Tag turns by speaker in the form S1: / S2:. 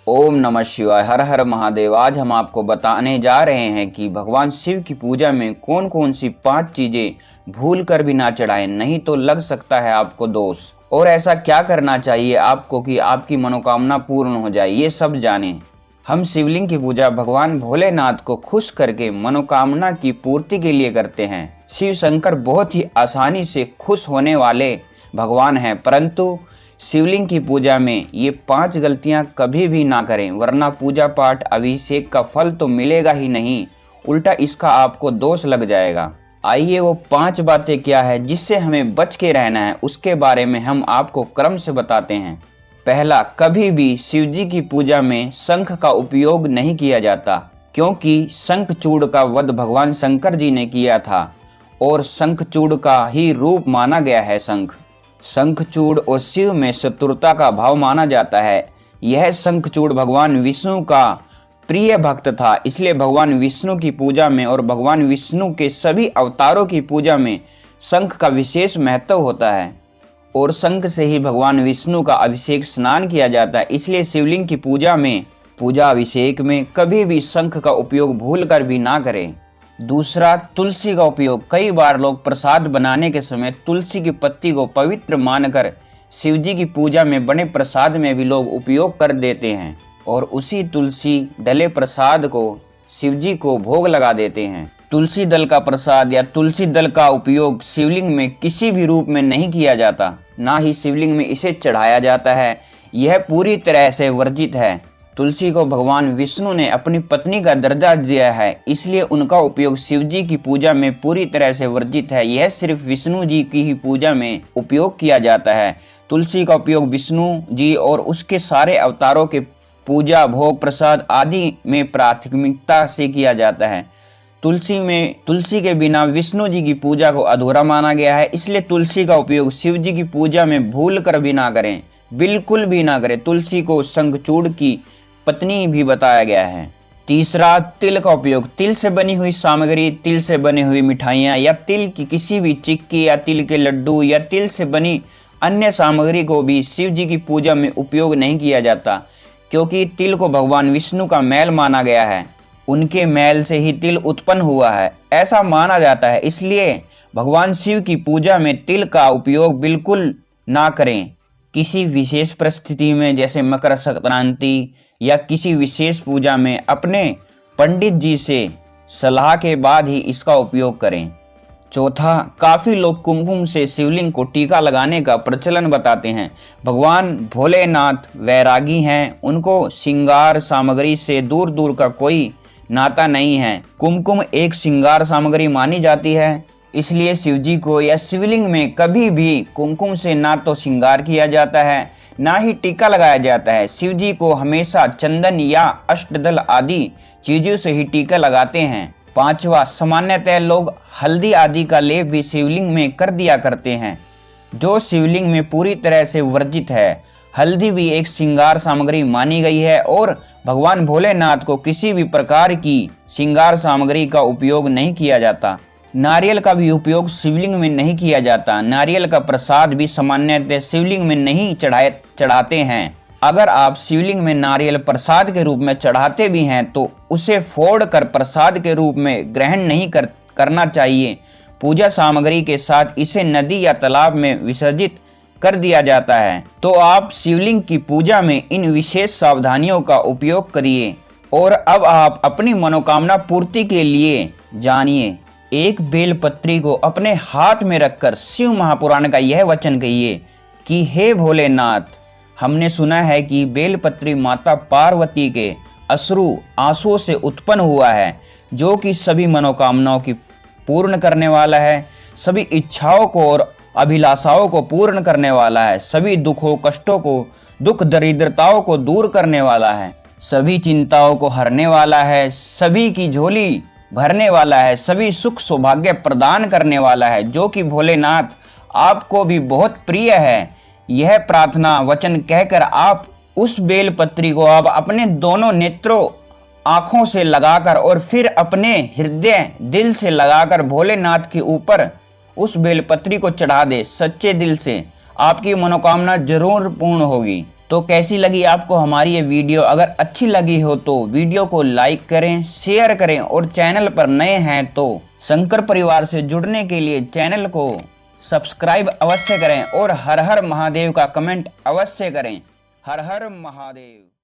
S1: ओम नमः शिवाय। हर हर महादेव। आज हम आपको बताने जा रहे हैं कि भगवान शिव की पूजा में कौन कौन सी 5 चीजें भूल कर भी ना चढ़ाएं, नहीं तो लग सकता है आपको दोष। और ऐसा क्या करना चाहिए आपको कि आपकी मनोकामना पूर्ण हो जाए, ये सब जानें। हम शिवलिंग की पूजा भगवान भोलेनाथ को खुश करके मनोकामना की पूर्ति के लिए करते हैं। शिव शंकर बहुत ही आसानी से खुश होने वाले भगवान हैं, परंतु शिवलिंग की पूजा में ये 5 गलतियां कभी भी ना करें, वरना पूजा पाठ अभिषेक का फल तो मिलेगा ही नहीं, उल्टा इसका आपको दोष लग जाएगा। आइए वो 5 बातें क्या है जिससे हमें बच के रहना है, उसके बारे में हम आपको क्रम से बताते हैं। पहला, कभी भी शिवजी की पूजा में शंख का उपयोग नहीं किया जाता, क्योंकि शंखचूड़ का वध भगवान शंकर जी ने किया था और शंखचूड़ का ही रूप माना गया है शंख। शंखचूड़ और शिव में शत्रुता का भाव माना जाता है। यह शंखचूड़ भगवान विष्णु का प्रिय भक्त था, इसलिए भगवान विष्णु की पूजा में और भगवान विष्णु के सभी अवतारों की पूजा में शंख का विशेष महत्व होता है और शंख से ही भगवान विष्णु का अभिषेक स्नान किया जाता है। इसलिए शिवलिंग की पूजा में, पूजा अभिषेक में कभी भी शंख का उपयोग भूल कर भी ना करें। दूसरा, तुलसी का उपयोग। कई बार लोग प्रसाद बनाने के समय तुलसी की पत्ती को पवित्र मानकर शिवजी की पूजा में बने प्रसाद में भी लोग उपयोग कर देते हैं और उसी तुलसी डले प्रसाद को शिवजी को भोग लगा देते हैं। तुलसी दल का प्रसाद या तुलसी दल का उपयोग शिवलिंग में किसी भी रूप में नहीं किया जाता, ना ही शिवलिंग में इसे चढ़ाया जाता है। यह पूरी तरह से वर्जित है। तुलसी को भगवान विष्णु ने अपनी पत्नी का दर्जा दिया है, इसलिए उनका उपयोग शिवजी की पूजा में पूरी तरह से वर्जित है। यह सिर्फ विष्णु जी की ही पूजा में उपयोग किया जाता है। तुलसी का उपयोग विष्णु जी और उसके सारे अवतारों के पूजा, भोग, प्रसाद आदि में प्राथमिकता से किया जाता है। तुलसी के बिना विष्णु जी की पूजा को अधूरा माना गया है, इसलिए तुलसी का उपयोग शिव जी की पूजा में भूल कर भी ना करें, बिल्कुल भी ना करें। तुलसी को शंखचूड़ की पत्नी भी बताया गया है। तीसरा, तिल का उपयोग। तिल से बनी हुई सामग्री, तिल से बनी हुई मिठाइयाँ या तिल की किसी भी चिक्की या तिल के लड्डू या तिल से बनी अन्य सामग्री को भी शिव जी की पूजा में उपयोग नहीं किया जाता, क्योंकि तिल को भगवान विष्णु का मैल माना गया है। उनके मैल से ही तिल उत्पन्न हुआ है, ऐसा माना जाता है। इसलिए भगवान शिव की पूजा में तिल का उपयोग बिल्कुल ना करें। किसी विशेष परिस्थिति में जैसे मकर संक्रांति या किसी विशेष पूजा में अपने पंडित जी से सलाह के बाद ही इसका उपयोग करें। चौथा, काफ़ी लोग कुमकुम से शिवलिंग को टीका लगाने का प्रचलन बताते हैं। भगवान भोलेनाथ वैरागी हैं, उनको श्रृंगार सामग्री से दूर दूर का कोई नाता नहीं है। कुमकुम एक श्रृंगार सामग्री मानी जाती है, इसलिए शिवजी को या शिवलिंग में कभी भी कुमकुम से ना तो श्रृंगार किया जाता है, ना ही टीका लगाया जाता है। शिवजी को हमेशा चंदन या अष्टदल आदि चीजों से ही टीका लगाते हैं। पांचवा, सामान्यतः लोग हल्दी आदि का लेप भी शिवलिंग में कर दिया करते हैं, जो शिवलिंग में पूरी तरह से वर्जित है। हल्दी भी एक श्रृंगार सामग्री मानी गई है और भगवान भोलेनाथ को किसी भी प्रकार की श्रृंगार सामग्री का उपयोग नहीं किया जाता। नारियल का भी उपयोग शिवलिंग में नहीं किया जाता। नारियल का प्रसाद भी सामान्यतः शिवलिंग में नहीं चढ़ाते हैं। अगर आप शिवलिंग में नारियल प्रसाद के रूप में चढ़ाते भी हैं तो उसे फोड़कर प्रसाद के रूप में ग्रहण नहीं करना चाहिए। पूजा सामग्री के साथ इसे नदी या तालाब में विसर्जित कर दिया जाता है। तो आप शिवलिंग की पूजा में इन विशेष सावधानियों का उपयोग करिए। और अब आप अपनी मनोकामना पूर्ति के लिए जानिए। एक बेलपत्री को अपने हाथ में रखकर शिव महापुराण का यह वचन कहिए कि हे भोलेनाथ, हमने सुना है कि बेलपत्री माता पार्वती के अश्रु आंसुओं से उत्पन्न हुआ है, जो कि सभी मनोकामनाओं की पूर्ण करने वाला है, सभी इच्छाओं को और अभिलाषाओं को पूर्ण करने वाला है, सभी दुखों कष्टों को, दुख दरिद्रताओं को दूर करने वाला है, सभी चिंताओं को हरने वाला है, सभी की झोली भरने वाला है, सभी सुख सौभाग्य प्रदान करने वाला है, जो कि भोलेनाथ आपको भी बहुत प्रिय है। यह प्रार्थना वचन कहकर आप उस बेलपत्री को आप अपने दोनों नेत्रों, आंखों से लगाकर और फिर अपने हृदय दिल से लगाकर भोलेनाथ के ऊपर उस बेलपत्री को चढ़ा दे। सच्चे दिल से आपकी मनोकामना जरूर पूर्ण होगी। तो कैसी लगी आपको हमारी ये वीडियो? अगर अच्छी लगी हो तो वीडियो को लाइक करें, शेयर करें और चैनल पर नए हैं तो शंकर परिवार से जुड़ने के लिए चैनल को सब्सक्राइब अवश्य करें और हर हर महादेव का कमेंट अवश्य करें। हर हर महादेव।